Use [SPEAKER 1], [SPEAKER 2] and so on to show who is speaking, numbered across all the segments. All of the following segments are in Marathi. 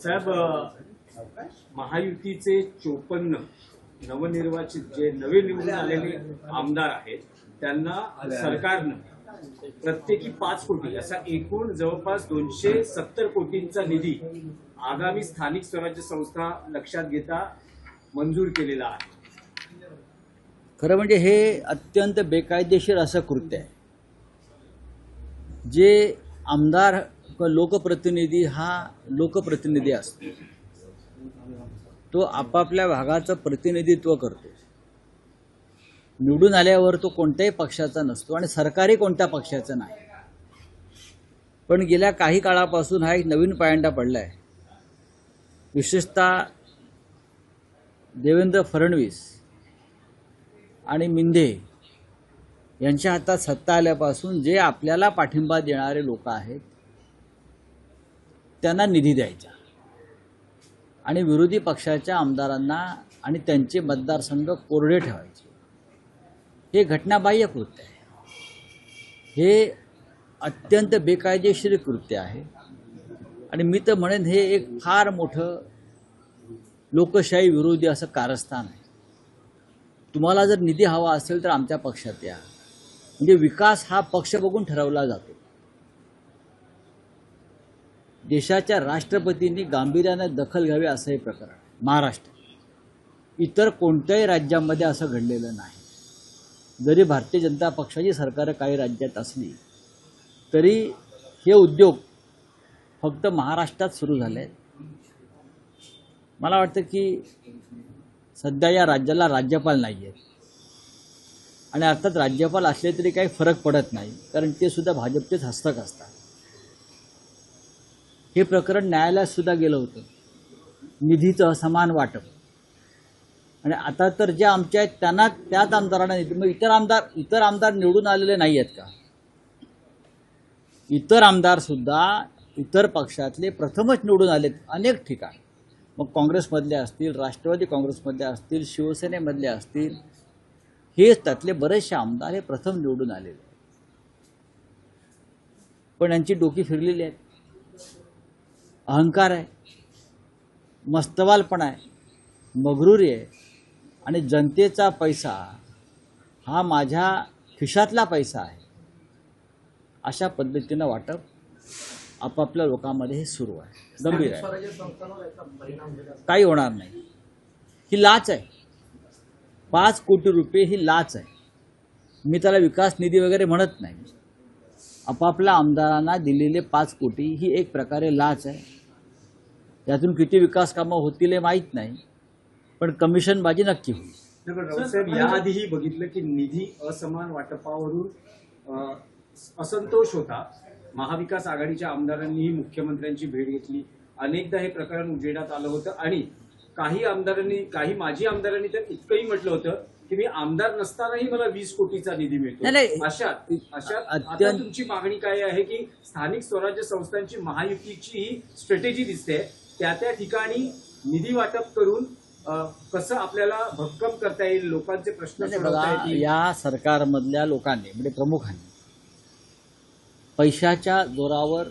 [SPEAKER 1] साहेब, महायुतीचे 54 नवनिर्वाचित जे नवे निवडून आलेले आमदार आहेत त्यांना सरकारनं प्रत्येकी 5 कोटी असा एकूण जवळपास 270 कोटींचा निधी आगामी स्थानिक स्वराज्य संस्था लक्षात घेता मंजूर केलेला आहे.
[SPEAKER 2] खरं म्हणजे हे अत्यंत बेकायदेशीर असं कृत्य आहे. जे आमदार लोकप्रतिनिधी हा लोकप्रतिनिधी असतो, तो आपापल्या भागाचं प्रतिनिधित्व करतो. निवडून आल्यावर तो कोणत्याही पक्षाचा नसतो आणि सरकारही कोणत्या पक्षाचं नाही. पण गेल्या काही काळापासून हा एक नवीन पायंडा पडला आहे. विशेषतः देवेंद्र फडणवीस आणि मिंधे यांच्या हातात सत्ता आल्यापासून जे आपल्याला पाठिंबा देणारे लोक आहेत त्यांना निधी द्यायचा आणि विरोधी पक्षाच्या आमदारांना आणि त्यांचे मतदारसंघ कोरडे ठेवायचे. हे घटनाबाह्य कृत्य आहे. हे अत्यंत बेकायदेशीर कृत्य आहे आणि मी तर म्हणेन हे एक फार मोठं लोकशाही विरोधी असं कारस्थान आहे. तुम्हाला जर निधी हवा असेल तर आमच्या पक्षात या. म्हणजे विकास हा पक्ष बघून ठरवला जातो. देशाच्या राष्ट्रपतींनी गांभीर्याने दखल घ्यावी असं हे प्रकरण महाराष्ट्र, इतर कोणत्याही राज्यामध्ये असं घडलेलं नाही. जरी भारतीय जनता पक्षाची सरकारं काही राज्यात असली तरी हे उद्योग फक्त महाराष्ट्रात सुरू झाले आहेत. मला वाटतं की सध्या या राज्याला राज्यपाल नाही आहेत आणि अर्थात राज्यपाल असले तरी काही फरक पडत नाही, कारण ते सुद्धा भाजपचेच हस्तक असतात. हे प्रकरण न्यायालयात सुद्धा गेलं होतं, निधीचं असमान वाटप. आणि आता तर जे आमच्या आहेत त्यांना त्याच आमदारांना निधी, मग इतर आमदार निवडून आलेले नाही आहेत का? इतर आमदार सुद्धा इतर पक्षातले प्रथमच निवडून आलेत अनेक ठिकाणी. मग काँग्रेसमधले असतील, राष्ट्रवादी काँग्रेसमधले असतील, शिवसेनेमधले असतील, हेच त्यातले बरेचसे आमदार हे प्रथम निवडून आलेले. पण यांची डोकी फिरलेली आहेत. अहंकार आहे, मस्तवालपणा आहे, मगरुरी आहे आणि जनतेचा पैसा हा माझ्या खिशातला पैसा आहे अशा पद्धतीनं वाटप आपापल्या लोकांमध्ये हे सुरू आहे. गंभीर आहे. काही होणार नाही. ही लाच आहे. 5 कोटी रुपये ही लाच आहे. मी त्याला विकास निधी वगैरे म्हणत नाही. आपापल्या आमदारांना दिलेले 5 कोटी ही एक प्रकारे लाच आहे. यातून किती विकास कामं होतील हे माहीत नाही, पण कमिशनबाजी नक्की होईल.
[SPEAKER 1] साहेब, याआधीही बघितलं की निधी असमान वाटपावरून असंतोष होता. महाविकास आघाडीच्या आमदारांनीही मुख्यमंत्र्यांची भेट घेतली. अनेकदा हे प्रकरण उजेडात आलं होतं आणि काही माजी आमदारांनी तर इतकंही म्हटलं होतं की मी आमदार नसतानाही मला 20 कोटीचा निधी मिळतो. अशात आता तुमची मागणी काय आहे की स्थानिक स्वराज्य संस्थांची महायुतीची ही स्ट्रॅटेजी दिसते, त्या ठिकाणी निधी वाटप करून कसं आपल्याला भक्कम करता येईल, लोकांचे प्रश्न सोडवता येतील.
[SPEAKER 2] या सरकारमधल्या लोकांनी म्हणजे प्रमुखांनी पैशाच्या जोरावर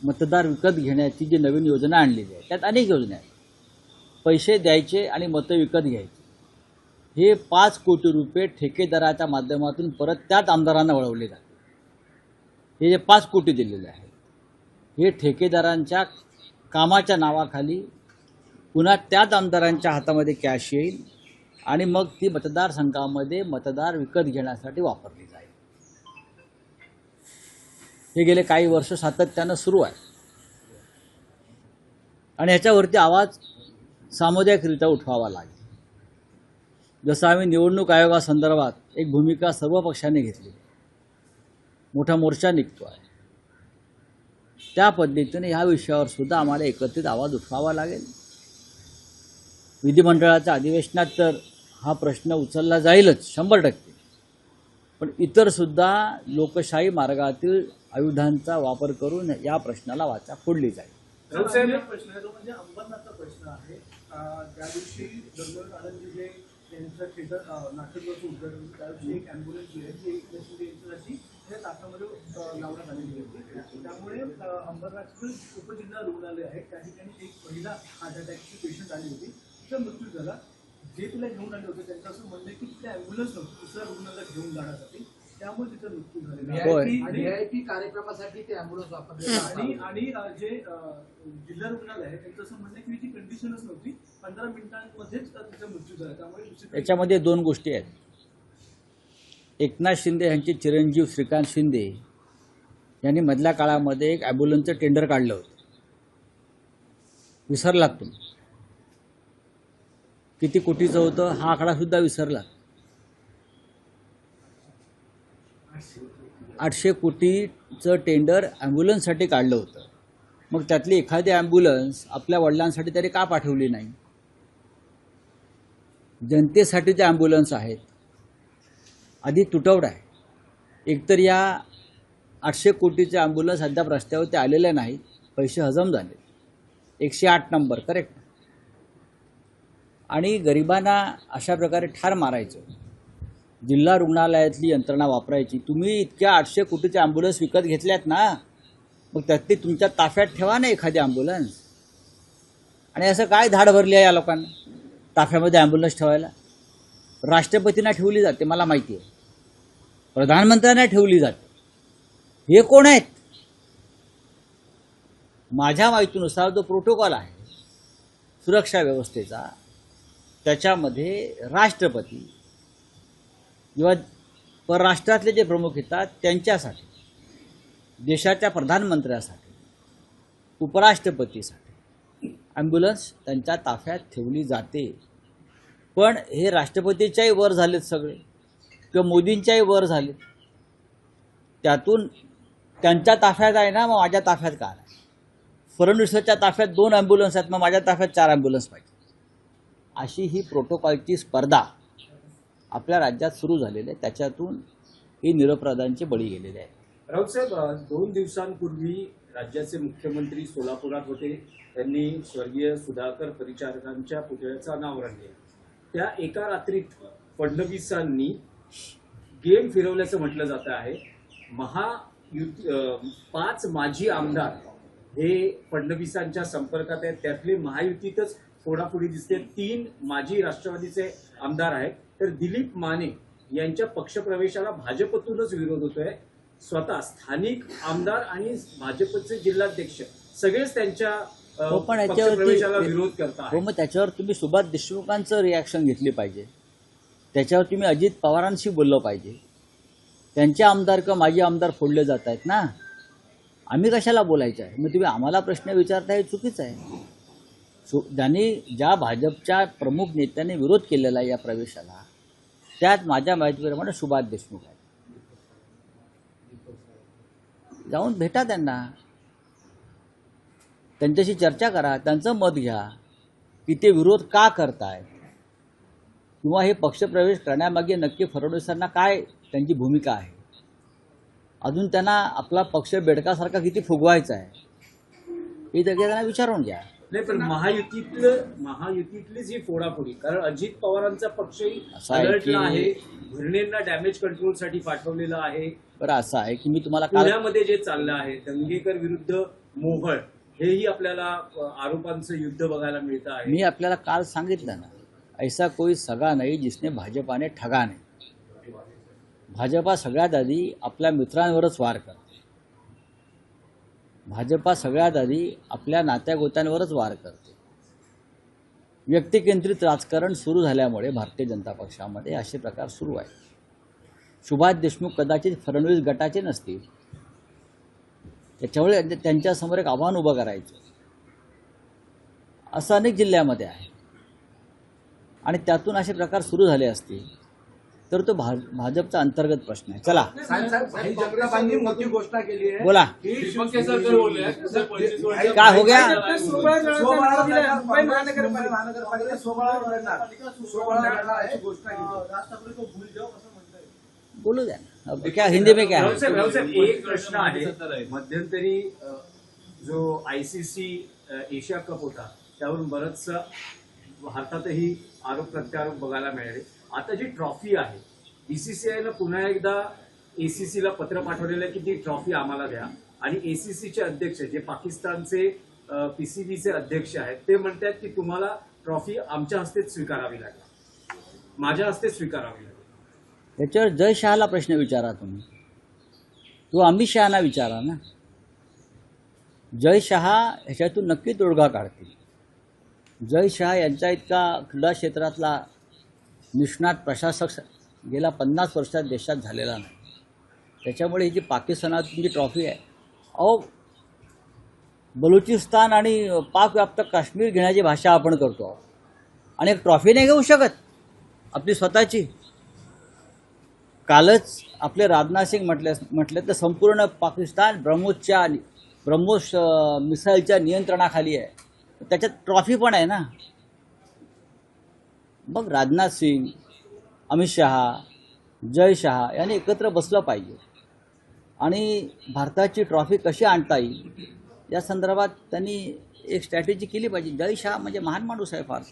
[SPEAKER 2] मतदार विकत घेण्याची जी नवीन योजना आणलेली आहे, त्यात अनेक योजना आहेत. पैसे द्यायचे आणि मतं विकत घ्यायचे. हे 5 कोटी रुपये ठेकेदाराच्या माध्यमातून परत त्याच आमदारांना वळवले जाते. हे जे 5 कोटी दिलेले आहेत हे ठेकेदारांच्या कामाच्या नावाखाली पुन्हा त्याच आमदारांच्या हातामध्ये कॅश येईल आणि मग ती मतदारसंघामध्ये मतदार विकत घेण्यासाठी वापरली जाईल. हे गेले काही वर्ष सातत्यानं सुरू आहे आणि ह्याच्यावरती आवाज सामुदायिकरित्या उठवावा लागेल. जसं आम्ही निवडणूक आयोगासंदर्भात एक भूमिका सर्व पक्षांनी घेतली, मोठा मोर्चा निघतो आहे, त्या पद्धतीने ह्या विषयावर सुद्धा आम्हाला एकत्रित आवाज उठवावा लागेल. विधिमंडळाच्या अधिवेशनात तर हा प्रश्न उचलला जाईलच 100%, पण इतर सुद्धा लोकशाही मार्गातील आयुधांचा वापर करून या प्रश्नाला वाचा फोडली जाईल.
[SPEAKER 3] प्रश्न आहे तो म्हणजे अंबरनाथचा प्रश्न आहे. त्या दिवशी दरम्यान आनंद जे त्यांचं थिएटर नाटक बसून त्या दिवशी एक ॲम्ब्युलन्स जी आहे ती 1 यांच्यासाठी हे ताफ्यामध्ये लावण्यात आलेली होती. त्यामुळे अंबरनाथचं उपजिल्हा रुग्णालय आहे त्या ठिकाणी एक महिला हार्ट अटॅकची पेशंट आली होती, तिचा मृत्यू झाला. जे तिला घेऊन आले होते त्यांचं असं म्हणणं आहे की तिथे ॲम्ब्युलन्स नव्हती दुसऱ्या रुग्णालयात घेऊन जाण्यासाठी, त्यामुळे तिचा मृत्यू झालेला
[SPEAKER 2] होय.
[SPEAKER 3] आहे.
[SPEAKER 4] VIP कार्यक्रमासाठी ते ॲम्ब्युलन्स वापरले
[SPEAKER 3] आणि जे जिल्हा रुग्णालय आहे त्यांचं असं म्हणणं आहे की ती कंडिशनच नव्हती, 15 मिनिटांमध्येच तिचा मृत्यू झाला. त्यामुळे
[SPEAKER 2] याच्यामध्ये दोन गोष्टी आहेत. एकनाथ शिंदे यांचे चिरंजीव श्रीकांत शिंदे यांनी मधल्या काळामध्ये एक ॲम्ब्युलन्सचं टेंडर काढलं होतं. विसरलात तुम्ही किती कोटीचं होतं हा आकडा सुद्धा विसरला. 800 कोटीचं टेंडर ॲम्ब्युलन्ससाठी काढलं होतं. मग त्यातली एखादी ॲम्ब्युलन्स आपल्या वडिलांसाठी तरी का पाठवली नाही? जनतेसाठी ते ॲम्ब्युलन्स आहेत. आधी तुटवडा आहे. एकतर या 800 कोटीचे ॲम्ब्युलन्स अद्याप रस्त्यावरती आलेले नाहीत, पैसे हजम झाले. 108 नंबर करेक्ट. आणि गरिबांना अशा प्रकारे ठार मारायचं, जिल्हा रुग्णालयातली यंत्रणा वापरायची. तुम्ही इतक्या 800 कोटीचे ॲम्ब्युलन्स विकत घेतल्यात ना, मग त्यातली तुमच्या ताफ्यात ठेवा ना एखादी ॲम्ब्युलन्स. आणि असं काय धाड भरली आहे या लोकांना ताफ्यामध्ये ॲम्ब्युलन्स ठेवायला? राष्ट्रपतींना ठेवली जाते मला माहिती आहे, प्रधानमंत्र्यांना ठेवली जाते. हे कोण आहेत? माझ्या माहितीनुसार जो प्रोटोकॉल आहे सुरक्षा व्यवस्थेचा, त्याच्यामध्ये राष्ट्रपती किंवा परराष्ट्रातले जे प्रमुख येतात त्यांच्यासाठी, देशाच्या प्रधानमंत्र्यासाठी, उपराष्ट्रपतीसाठी ॲम्ब्युलन्स त्यांच्या ताफ्यात ठेवली जाते. पण हे राष्ट्रपतीच्याही वर झालेत सगळे किंवा मोदींच्याही वर झाले. त्यातून त्यांच्या ताफ्यात आहे ना, मग माझ्या ताफ्यात का नाही? फडणवीसाच्या ताफ्यात 2 ॲम्ब्युलन्स आहेत, मग माझ्या ताफ्यात 4 ॲम्ब्युलन्स पाहिजे. अशी ही प्रोटोकॉलची स्पर्धा आपल्या राज्यात सुरू झालेली आहे. त्याच्यातून ही निरपराधांचे बळी गेलेले आहेत.
[SPEAKER 1] राऊत साहेब, 2 दिवसांपूर्वी राज्याचे मुख्यमंत्री सोलापुरात होते. त्यांनी स्वर्गीय सुधाकर परिचारकांच्या पुतळ्याचं अनावरण केलं. त्या एका रात्रीत फडणवीसांनी गेम फिरवल्याचं म्हटलं जात आहे. 5 माजी आमदार हे फडणवीसांच्या संपर्कात आहेत. त्यातले महायुतीतच फोडाफोडी दिसते. 3 माजी राष्ट्रवादीचे आमदार आहेत. तर दिलीप माने यांच्या पक्षप्रवेशाला भाजपतूनच विरोध होतोय. स्वतः स्थानिक आमदार आणि भाजपचे जिल्हाध्यक्ष सगळेच त्यांच्या
[SPEAKER 2] पण
[SPEAKER 1] पक्षप्रवेशाला विरोध करतात.
[SPEAKER 2] हो, मग त्याच्यावर तुम्ही सुभाष देशमुखांचं रिॲक्शन घेतली पाहिजे. त्याच्यावर तुम्ही अजित पवारांशी बोललं पाहिजे. त्यांचे आमदार किंवा माजी आमदार फोडले जात आहेत ना, आम्ही कशाला बोलायचं आहे? मग तुम्ही आम्हाला प्रश्न विचारता, हे चुकीचं आहे. ज्या भाजपच्या प्रमुख नेत्यांनी विरोध केलेला आहे या प्रवेशाला, त्यात माझ्या माहितीप्रमाणे सुभाष देशमुख आहेत. जाऊन भेटा त्यांना, त्यांच्याशी चर्चा करा, त्यांचं मत घ्या की ते विरोध का करतायत किंवा हे पक्षप्रवेश करण्यामागे नक्की फडणवीसांना काय त्यांची भूमिका आहे. अजून त्यांना आपला पक्ष बेडकासारखा किती फुगवायचा आहे हे त्यांना विचारून घ्या.
[SPEAKER 1] नाही, पण महायुतीतलीच ही फोडाफोडी, कारण अजित पवारांचा पक्षही अलर्टला आहे. भरणेंना डॅमेज कंट्रोलसाठी पाठवलेलं आहे.
[SPEAKER 2] बरं, असं आहे की मी तुम्हाला
[SPEAKER 1] पुण्यामध्ये जे चाललं आहे दंगेकर विरुद्ध मोहोळ, हेही आपल्याला आरोपांचं युद्ध बघायला मिळतं आहे.
[SPEAKER 2] मी आपल्याला काल सांगितलं ना, ऐसा कोई सगा नाही जिसने भाजपाने ठगा नाही. भाजपा सगळ्यात आधी आपल्या मित्रांवरच वार करते. भाजपा सगळ्यात आधी आपल्या नात्यागोत्यांवरच वार करते. व्यक्तिकेंद्रित राजकारण सुरू झाल्यामुळे भारतीय जनता पक्षामध्ये असे प्रकार सुरू आहेत. सुभाष देशमुख कदाचित फडणवीस गटाचे नसतील, त्याच्यामुळे त्यांच्यासमोर एक आव्हान उभं करायचं असं अनेक जिल्ह्यामध्ये आहे. आणि त्यातून असे प्रकार सुरू झाले असतील तर तो भाजपचा अंतर्गत प्रश्न आहे. चला,
[SPEAKER 4] भाई जगतापांनी मोठी घोषणा केली आहे.
[SPEAKER 2] बोला, काय हो गया? बोलू द्या ना, क्या हिंदी में क्या है?
[SPEAKER 1] एक प्रश्न आहे. मध्यंतरी जो ICC एशिया कप होता त्यावरून बरंचसं भारतातही आरोप प्रत्यारोप बघायला मिळाले. आता जी ट्रॉफी आहे BCCIनं पुन्हा एकदा एसीसीला पत्र पाठवलेलं आहे की ती ट्रॉफी आम्हाला द्या, आणि एसीसीचे अध्यक्ष जे पाकिस्तानचे पीसीबीचे अध्यक्ष आहेत ते म्हणतात की तुम्हाला ट्रॉफी आमच्या हस्तेच स्वीकारावी लागेल, माझ्या हस्तेच स्वीकारावी लागेल.
[SPEAKER 2] याच्यावर जय शहाला प्रश्न विचारा तुम्ही, तो अमित शहाना विचारा ना. जय शहा ह्याच्यातून नक्की तोडगा काढतील. जय शहा यांच्या इतका क्रीडा क्षेत्रातला निष्णात प्रशासक गेल्या 50 वर्षात देशात झालेला नाही. त्याच्यामुळे ही जी पाकिस्तानातून जी ट्रॉफी आहे, अहो बलुचिस्तान आणि पाकव्याप्त काश्मीर घेण्याची भाषा आपण करतो आणि एक ट्रॉफी नाही घेऊ शकत आपली स्वतःची. कालच आपले राजनाथ सिंग म्हटले तर संपूर्ण पाकिस्तान ब्रह्मोस मिसाईलच्या नियंत्रणाखाली आहे, त्याच्यात ट्रॉफी पण आहे ना. मग राजनाथ सिंग, अमित शहा, जय शहा यांनी एकत्र बसलं पाहिजे आणि भारताची ट्रॉफी कशी आणता येईल या संदर्भात त्यांनी एक स्ट्रॅटेजी केली पाहिजे. जय शहा म्हणजे महान माणूस आहे फार.